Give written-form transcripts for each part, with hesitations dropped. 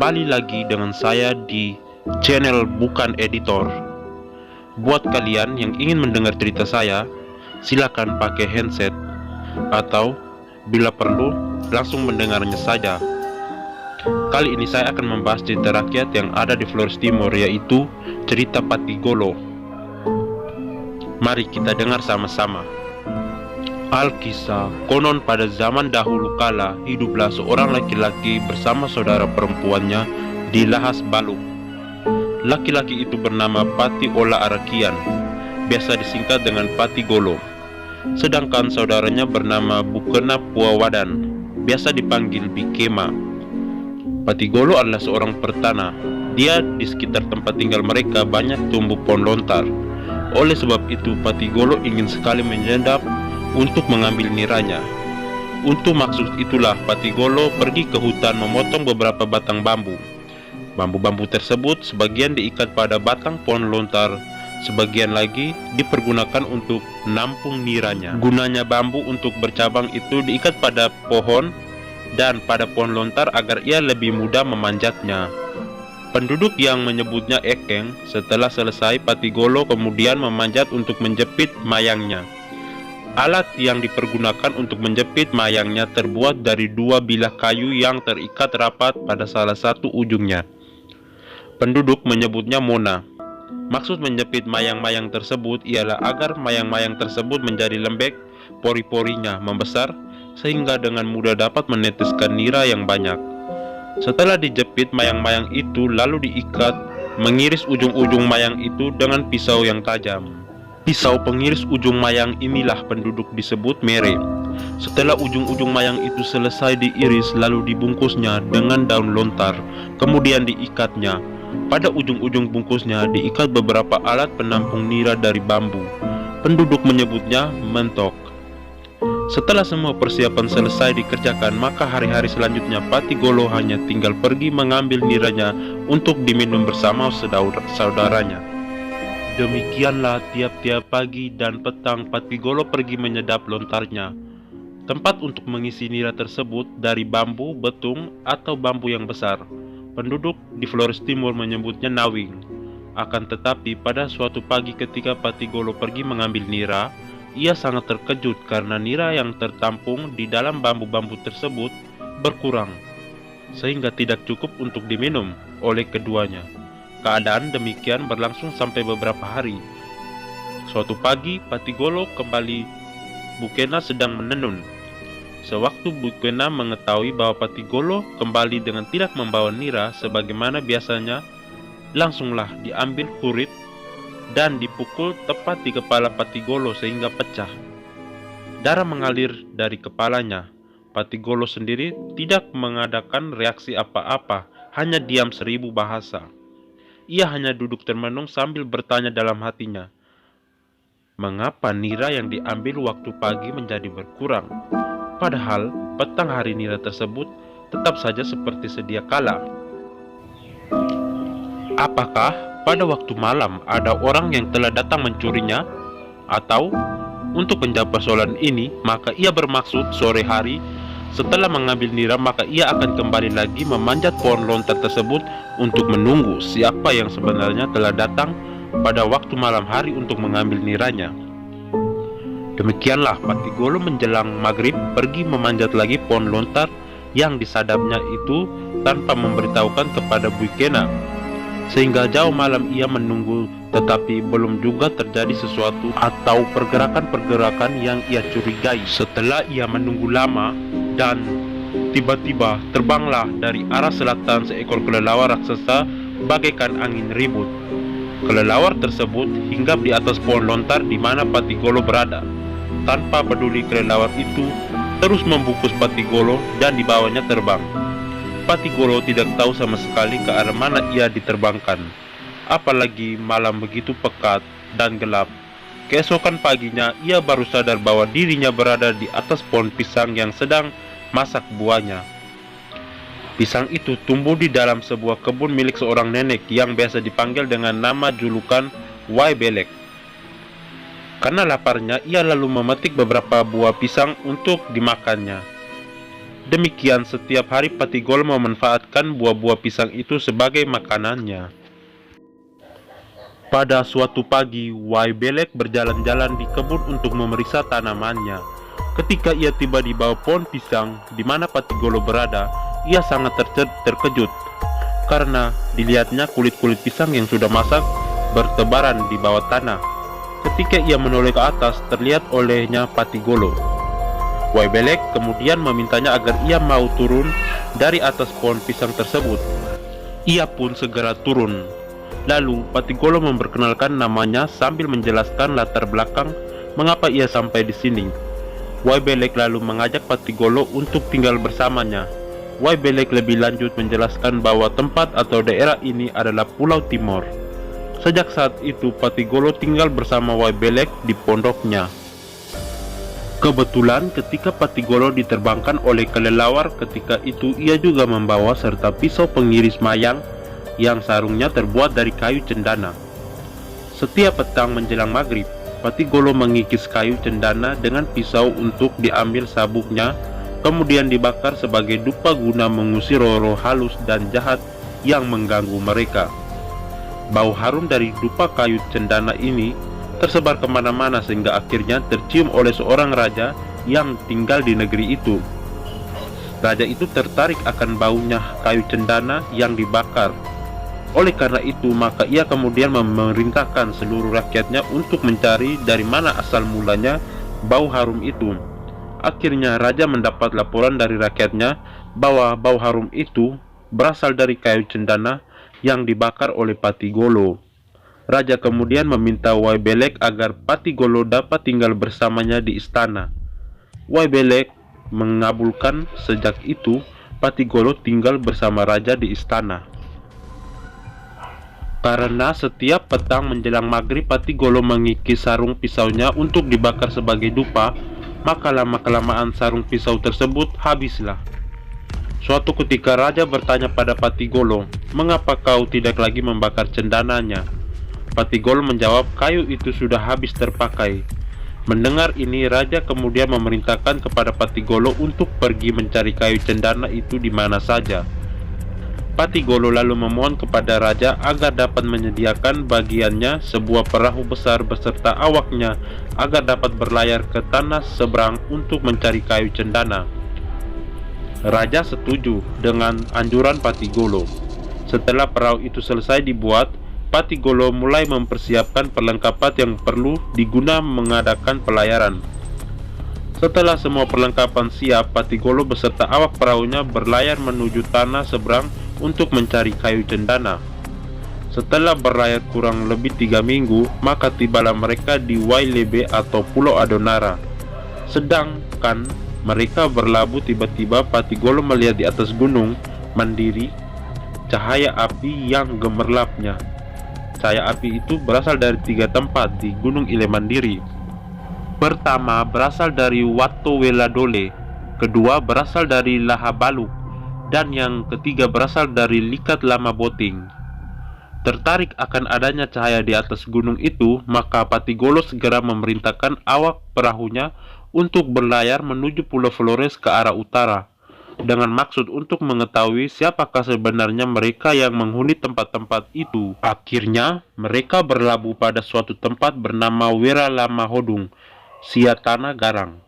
kembali lagi dengan saya di channel Bukan Editor. Buat kalian yang ingin mendengar cerita saya, silakan pakai headset atau bila perlu langsung mendengarnya saja. Kali ini saya akan membahas cerita rakyat yang ada di Flores Timur, yaitu cerita Patigolo. Mari kita dengar sama-sama. Alkisah, konon pada zaman dahulu kala hiduplah seorang laki-laki bersama saudara perempuannya di Lahas Baluk. Laki-laki itu bernama Pati Ola Arakian, biasa disingkat dengan Patigolo. Sedangkan saudaranya bernama Bukena Puawadan, biasa dipanggil Bikema. Patigolo adalah seorang pertana. Dia di sekitar tempat tinggal mereka banyak tumbuh pohon lontar. Oleh sebab itu Patigolo ingin sekali menyedap untuk mengambil niranya. Untuk maksud itulah Patigolo pergi ke hutan memotong beberapa batang bambu. Bambu-bambu tersebut sebagian diikat pada batang pohon lontar, sebagian lagi dipergunakan untuk menampung niranya. Gunanya bambu untuk bercabang itu diikat pada pohon dan pada pohon lontar agar ia lebih mudah memanjatnya. Penduduk yang menyebutnya ekeng. Setelah selesai, Patigolo kemudian memanjat untuk menjepit mayangnya. Alat yang dipergunakan untuk menjepit mayangnya terbuat dari dua bilah kayu yang terikat rapat pada salah satu ujungnya. Penduduk menyebutnya mona. Maksud menjepit mayang-mayang tersebut ialah agar mayang-mayang tersebut menjadi lembek, pori-porinya membesar, sehingga dengan mudah dapat meneteskan nira yang banyak. Setelah dijepit mayang-mayang itu lalu diikat, mengiris ujung-ujung mayang itu dengan pisau yang tajam. Pisau pengiris ujung mayang inilah penduduk disebut mere. Setelah ujung-ujung mayang itu selesai diiris lalu dibungkusnya dengan daun lontar, kemudian diikatnya. Pada ujung-ujung bungkusnya diikat beberapa alat penampung nira dari bambu. Penduduk menyebutnya mentok. Setelah semua persiapan selesai dikerjakan, maka hari-hari selanjutnya Patigolo hanya tinggal pergi mengambil niranya untuk diminum bersama saudaranya. Demikianlah tiap-tiap pagi dan petang Patigolo pergi menyedap lontarnya. Tempat untuk mengisi nira tersebut dari bambu, betung, atau bambu yang besar. Penduduk di Flores Timur menyebutnya nawing. Akan tetapi pada suatu pagi ketika Patigolo pergi mengambil nira, ia sangat terkejut karena nira yang tertampung di dalam bambu-bambu tersebut berkurang, sehingga tidak cukup untuk diminum oleh keduanya. Keadaan demikian berlangsung sampai beberapa hari. Suatu pagi, Patigolo kembali Bukena sedang menenun. Sewaktu Bukena mengetahui bahwa Patigolo kembali dengan tidak membawa nira sebagaimana biasanya, langsunglah diambil kurit dan dipukul tepat di kepala Patigolo sehingga pecah. Darah mengalir dari kepalanya. Patigolo sendiri tidak mengadakan reaksi apa-apa, hanya diam seribu bahasa. Ia hanya duduk termenung sambil bertanya dalam hatinya, mengapa nira yang diambil waktu pagi menjadi berkurang? Padahal petang hari nira tersebut tetap saja seperti sedia kala. Apakah pada waktu malam ada orang yang telah datang mencurinya? Atau untuk menjawab persoalan ini, maka ia bermaksud sore hari setelah mengambil nira maka ia akan kembali lagi memanjat pohon lontar tersebut untuk menunggu siapa yang sebenarnya telah datang pada waktu malam hari untuk mengambil niranya. Demikianlah Patigolo menjelang maghrib pergi memanjat lagi pohon lontar yang disadapnya itu tanpa memberitahukan kepada Bukena. Sehingga jauh malam ia menunggu, tetapi belum juga terjadi sesuatu atau pergerakan-pergerakan yang ia curigai. Setelah ia menunggu lama, dan tiba-tiba terbanglah dari arah selatan seekor kelelawar raksasa bagaikan angin ribut. Kelelawar tersebut hinggap di atas pohon lontar di mana Patigolo berada. Tanpa peduli, kelelawar itu terus membungkus Patigolo dan dibawanya terbang. Patigolo tidak tahu sama sekali ke arah mana ia diterbangkan. Apalagi malam begitu pekat dan gelap. Keesokan paginya ia baru sadar bahwa dirinya berada di atas pohon pisang yang sedang masak buahnya. Pisang itu tumbuh di dalam sebuah kebun milik seorang nenek yang biasa dipanggil dengan nama julukan Wai Belek. Karena laparnya, ia lalu memetik beberapa buah pisang untuk dimakannya. Demikian setiap hari Patigolo memanfaatkan buah-buah pisang itu sebagai makanannya. Pada suatu pagi, Waibelek berjalan-jalan di kebun untuk memeriksa tanamannya. Ketika ia tiba di bawah pohon pisang di mana Patigolo berada, ia sangat terkejut karena dilihatnya kulit-kulit pisang yang sudah masak bertebaran di bawah tanah. Ketika ia menoleh ke atas, terlihat olehnya Patigolo. Waibelek kemudian memintanya agar ia mau turun dari atas pohon pisang tersebut. Ia pun segera turun. Lalu Patigolo memperkenalkan namanya sambil menjelaskan latar belakang mengapa ia sampai di sini. Waibelek lalu mengajak Patigolo untuk tinggal bersamanya. Waibelek lebih lanjut menjelaskan bahwa tempat atau daerah ini adalah Pulau Timor. Sejak saat itu Patigolo tinggal bersama Waibelek di pondoknya. Kebetulan ketika Patigolo diterbangkan oleh kelelawar, ketika itu ia juga membawa serta pisau pengiris mayang yang sarungnya terbuat dari kayu cendana. Setiap petang menjelang maghrib, Patigolo mengikis kayu cendana dengan pisau untuk diambil sabuknya, kemudian dibakar sebagai dupa guna mengusir roh-roh halus dan jahat yang mengganggu mereka. Bau harum dari dupa kayu cendana ini tersebar kemana-mana sehingga akhirnya tercium oleh seorang raja yang tinggal di negeri itu. Raja itu tertarik akan baunya kayu cendana yang dibakar. Oleh karena itu, maka ia kemudian memerintahkan seluruh rakyatnya untuk mencari dari mana asal mulanya bau harum itu. Akhirnya raja mendapat laporan dari rakyatnya bahwa bau harum itu berasal dari kayu cendana yang dibakar oleh Patigolo. Raja kemudian meminta Waibelek agar Patigolo dapat tinggal bersamanya di istana. Waibelek mengabulkan. Sejak itu Patigolo tinggal bersama raja di istana. Karena setiap petang menjelang maghrib Patigolo mengikis sarung pisaunya untuk dibakar sebagai dupa, maka lama-kelamaan sarung pisau tersebut habislah. Suatu ketika raja bertanya pada Patigolo, "Mengapa kau tidak lagi membakar cendananya?" Patigolo menjawab, "Kayu itu sudah habis terpakai." Mendengar ini, raja kemudian memerintahkan kepada Patigolo untuk pergi mencari kayu cendana itu di mana saja. Patigolo lalu memohon kepada raja agar dapat menyediakan bagiannya sebuah perahu besar beserta awaknya agar dapat berlayar ke tanah seberang untuk mencari kayu cendana. Raja setuju dengan anjuran Patigolo. Setelah perahu itu selesai dibuat, Patigolo mulai mempersiapkan perlengkapan yang perlu digunakan mengadakan pelayaran. Setelah semua perlengkapan siap, Patigolo beserta awak perahunya berlayar menuju tanah seberang untuk mencari kayu cendana. Setelah berlayar kurang lebih 3 minggu, maka tibalah mereka di Wailebe atau Pulau Adonara. Sedangkan mereka berlabuh, tiba-tiba Patigolo melihat di atas gunung Mandiri cahaya api yang gemerlapnya. Cahaya api itu berasal dari 3 tempat di Gunung Ile Mandiri. Pertama berasal dari Watu Weladole, kedua berasal dari Lahabaluk, dan yang ketiga berasal dari Likat Lama Boting. Tertarik akan adanya cahaya di atas gunung itu, maka Patigolo segera memerintahkan awak perahunya untuk berlayar menuju Pulau Flores ke arah utara, dengan maksud untuk mengetahui siapakah sebenarnya mereka yang menghuni tempat-tempat itu. Akhirnya mereka berlabuh pada suatu tempat bernama Wera Lama Hodung, Siatana Garang.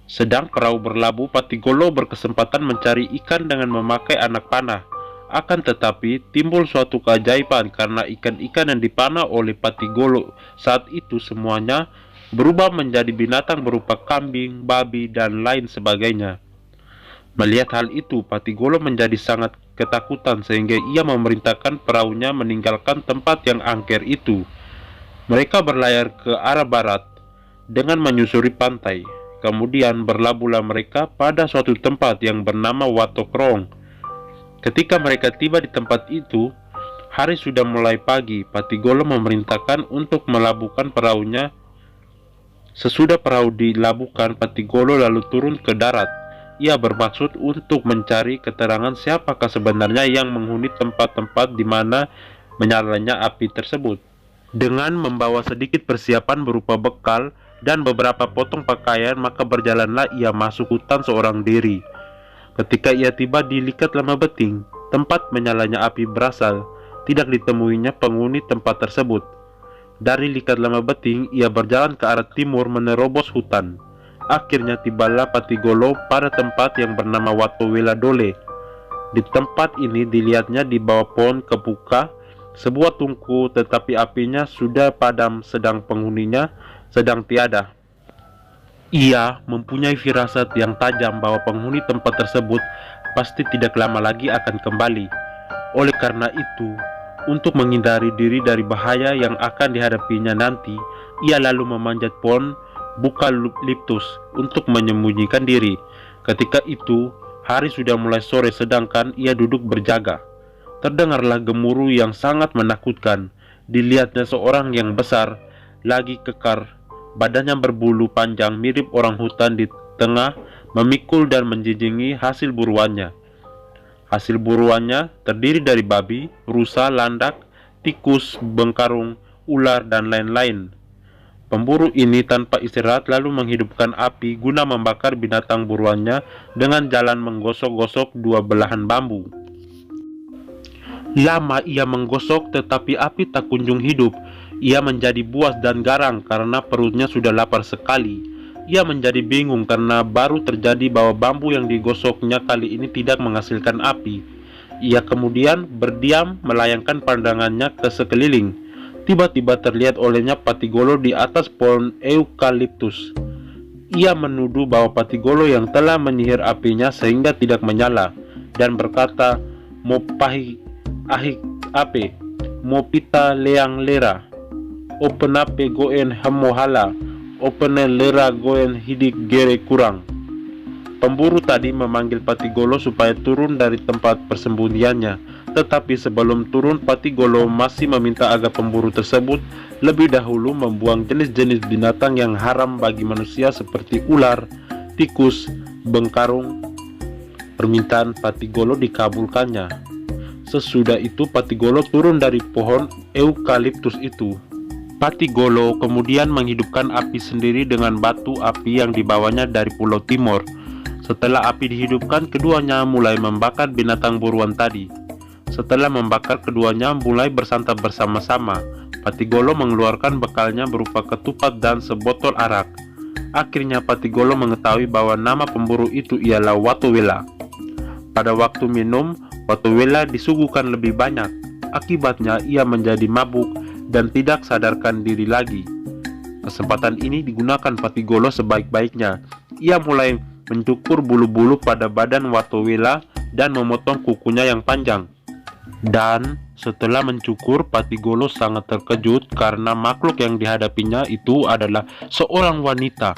Sedang perahu berlabuh, Patigolo berkesempatan mencari ikan dengan memakai anak panah. Akan tetapi timbul suatu keajaiban karena ikan-ikan yang dipanah oleh Patigolo saat itu semuanya berubah menjadi binatang berupa kambing, babi, dan lain sebagainya. Melihat hal itu, Patigolo menjadi sangat ketakutan sehingga ia memerintahkan perahunya meninggalkan tempat yang angker itu. Mereka berlayar ke arah barat dengan menyusuri pantai. Kemudian berlabuhlah mereka pada suatu tempat yang bernama Watokrong. Ketika mereka tiba di tempat itu, hari sudah mulai pagi. Patigolo memerintahkan untuk melabuhkan perahunya. Sesudah perahu dilabuhkan, Patigolo lalu turun ke darat. Ia bermaksud untuk mencari keterangan siapakah sebenarnya yang menghuni tempat-tempat di mana menyalanya api tersebut. Dengan membawa sedikit persiapan berupa bekal, dan beberapa potong pakaian, maka berjalanlah ia masuk hutan seorang diri. Ketika ia tiba di Likat Lama Beting, tempat menyalanya api berasal, tidak ditemuinya penghuni tempat tersebut. Dari Likat Lama Beting, ia berjalan ke arah timur menerobos hutan. Akhirnya tibalah Patigolo pada tempat yang bernama Watowela Dole. Di tempat ini dilihatnya di bawah pohon kepuka sebuah tungku, tetapi apinya sudah padam sedang penghuninya sedang tiada. Ia mempunyai firasat yang tajam bahwa penghuni tempat tersebut pasti tidak lama lagi akan kembali. Oleh karena itu, untuk menghindari diri dari bahaya yang akan dihadapinya nanti, ia lalu memanjat pohon Bukaliptus untuk menyembunyikan diri. Ketika itu, hari sudah mulai sore sedangkan ia duduk berjaga. Terdengarlah gemuruh yang sangat menakutkan. Dilihatnya seorang yang besar, lagi kekar, badannya berbulu panjang mirip orang hutan di tengah, memikul dan menjinjingi hasil buruannya. Hasil buruannya terdiri dari babi, rusa, landak, tikus, bengkarung, ular, dan lain-lain. Pemburu ini tanpa istirahat lalu menghidupkan api guna membakar binatang buruannya dengan jalan menggosok-gosok dua belahan bambu. Lama ia menggosok tetapi api tak kunjung hidup. Ia menjadi buas dan garang karena perutnya sudah lapar sekali. Ia menjadi bingung karena baru terjadi bahwa bambu yang digosoknya kali ini tidak menghasilkan api. Ia kemudian berdiam melayangkan pandangannya ke sekeliling. Tiba-tiba terlihat olehnya Patigolo di atas pohon eukaliptus. Ia menuduh bahwa Patigolo yang telah menyihir apinya sehingga tidak menyala, dan berkata, "Mo pahi ahik ape, mo pita leang lera, openape goen hamohala, opene lera goen hidik gere kurang." Pemburu tadi memanggil Patigolo supaya turun dari tempat persembunyiannya, tetapi sebelum turun Patigolo masih meminta agar pemburu tersebut lebih dahulu membuang jenis-jenis binatang yang haram bagi manusia seperti ular, tikus, bengkarung. Permintaan Patigolo dikabulkannya. Sesudah itu Patigolo turun dari pohon eukaliptus itu. Patigolo kemudian menghidupkan api sendiri dengan batu api yang dibawanya dari Pulau Timor. Setelah api dihidupkan, keduanya mulai membakar binatang buruan tadi. Setelah membakar, keduanya mulai bersantap bersama-sama. Patigolo mengeluarkan bekalnya berupa ketupat dan sebotol arak. Akhirnya Patigolo mengetahui bahwa nama pemburu itu ialah Watowela. Pada waktu minum, Watowela disuguhkan lebih banyak. Akibatnya ia menjadi mabuk dan tidak sadarkan diri lagi. Kesempatan ini digunakan Patigolo sebaik-baiknya. Ia mulai mencukur bulu-bulu pada badan Watowela dan memotong kukunya yang panjang. Dan setelah mencukur, Patigolo sangat terkejut karena makhluk yang dihadapinya itu adalah seorang wanita.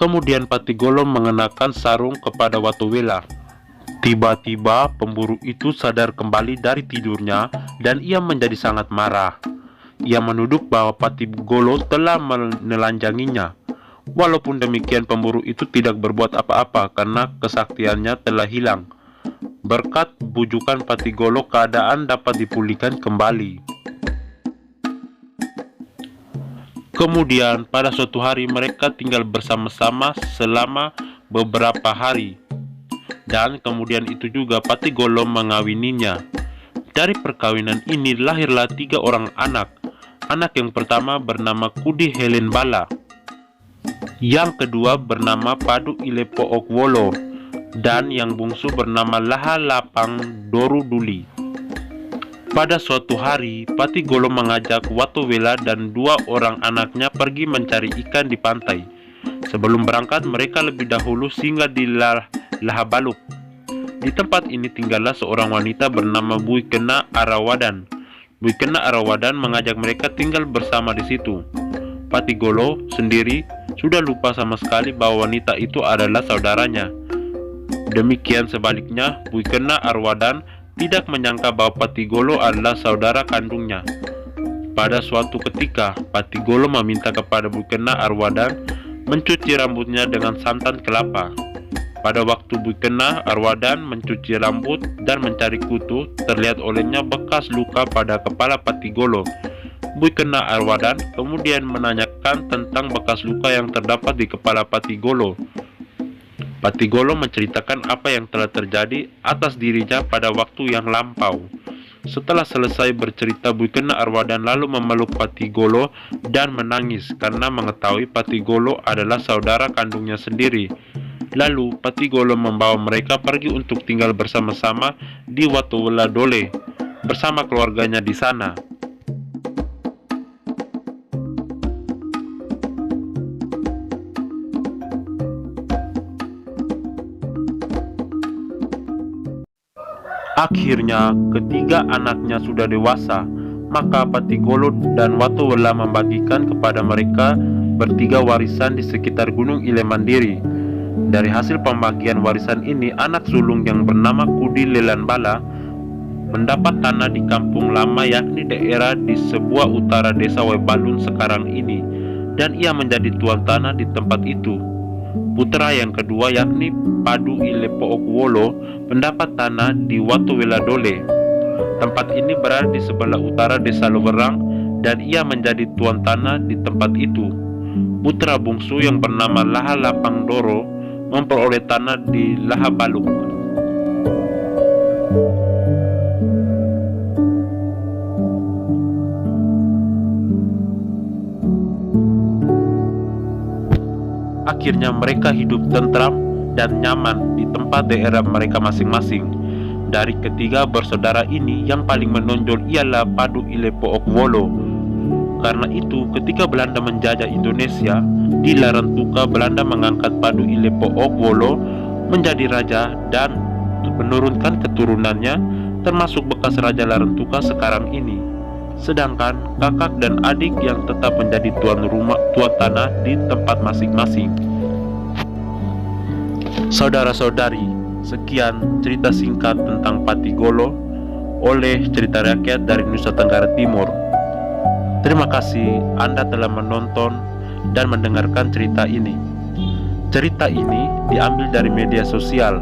Kemudian Patigolo mengenakan sarung kepada Watowela. Tiba-tiba pemburu itu sadar kembali dari tidurnya dan ia menjadi sangat marah. Ia menuduh bahwa Patigolo telah menelanjanginya. Walaupun demikian, pemburu itu tidak berbuat apa-apa karena kesaktiannya telah hilang. Berkat bujukan Patigolo, keadaan dapat dipulihkan kembali. Kemudian pada suatu hari mereka tinggal bersama-sama selama beberapa hari. Dan kemudian itu juga Patigolo mengawininya. Dari perkawinan ini lahirlah 3 orang anak. Anak yang pertama bernama Kudi Helen Bala. Yang kedua bernama Padu Ilepo Okwolo, dan yang bungsu bernama Laha Lapang Doru Duli. Pada suatu hari, Patigolo mengajak Watowela dan 2 orang anaknya pergi mencari ikan di pantai. Sebelum berangkat, mereka lebih dahulu singgah di Lahabaluk. Di tempat ini tinggallah seorang wanita bernama Buikena Arawadan. Buikena Arawadan mengajak mereka tinggal bersama di situ. Patigolo sendiri sudah lupa sama sekali bahwa wanita itu adalah saudaranya. Demikian sebaliknya, Buikena Arawadan tidak menyangka bahwa Patigolo adalah saudara kandungnya. Pada suatu ketika, Patigolo meminta kepada Buikena Arawadan mencuci rambutnya dengan santan kelapa. Pada waktu Buikena Arawadan mencuci rambut dan mencari kutu, terlihat olehnya bekas luka pada kepala Patigolo. Buikena Arwadan kemudian menanyakan tentang bekas luka yang terdapat di kepala Patigolo. Patigolo menceritakan apa yang telah terjadi atas dirinya pada waktu yang lampau. Setelah selesai bercerita, Buikena Arwadan lalu memeluk Patigolo dan menangis karena mengetahui Patigolo adalah saudara kandungnya sendiri. Lalu Patigolo membawa mereka pergi untuk tinggal bersama-sama di Watuweladole bersama keluarganya di sana. Akhirnya, ketiga anaknya sudah dewasa, maka Patigolo dan Watuwela membagikan kepada mereka bertiga warisan di sekitar Gunung Ile Mandiri. Dari hasil pembagian warisan ini, anak sulung yang bernama Kudi Lelanbala mendapat tanah di kampung lama, yakni daerah di sebuah utara desa Webalun sekarang ini, dan ia menjadi tuan tanah di tempat itu. Putra yang kedua yakni Padu Ile Pookowolo mendapat tanah di Watuweladole. Tempat ini berada di sebelah utara desa Lowerang dan ia menjadi tuan tanah di tempat itu. Putra bungsu yang bernama Laha Lapangdoro memperoleh tanah di Laha Baluk. Akhirnya mereka hidup tentram dan nyaman di tempat daerah mereka masing-masing. Dari ketiga bersaudara ini, yang paling menonjol ialah Padu Ile Pookowolo. Karena itu, ketika Belanda menjajah Indonesia, di Larantuka Belanda mengangkat Padu Ile Pookowolo menjadi raja dan menurunkan keturunannya, termasuk bekas Raja Larantuka sekarang ini. Sedangkan kakak dan adik yang tetap menjadi tuan tanah di tempat masing-masing. Saudara-saudari, sekian cerita singkat tentang Patigolo oleh Cerita Rakyat dari Nusa Tenggara Timur. Terima kasih Anda telah menonton dan mendengarkan cerita ini. Cerita ini diambil dari media sosial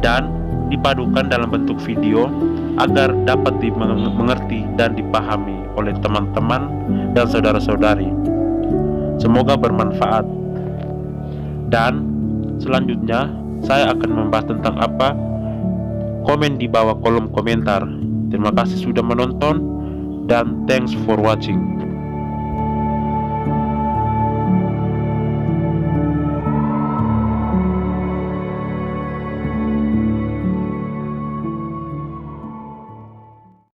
dan dipadukan dalam bentuk video agar dapat dimengerti dan dipahami oleh teman-teman dan saudara-saudari. Semoga bermanfaat. Dan selanjutnya saya akan membahas tentang apa? Komen di bawah kolom komentar. Terima kasih sudah menonton dan thanks for watching.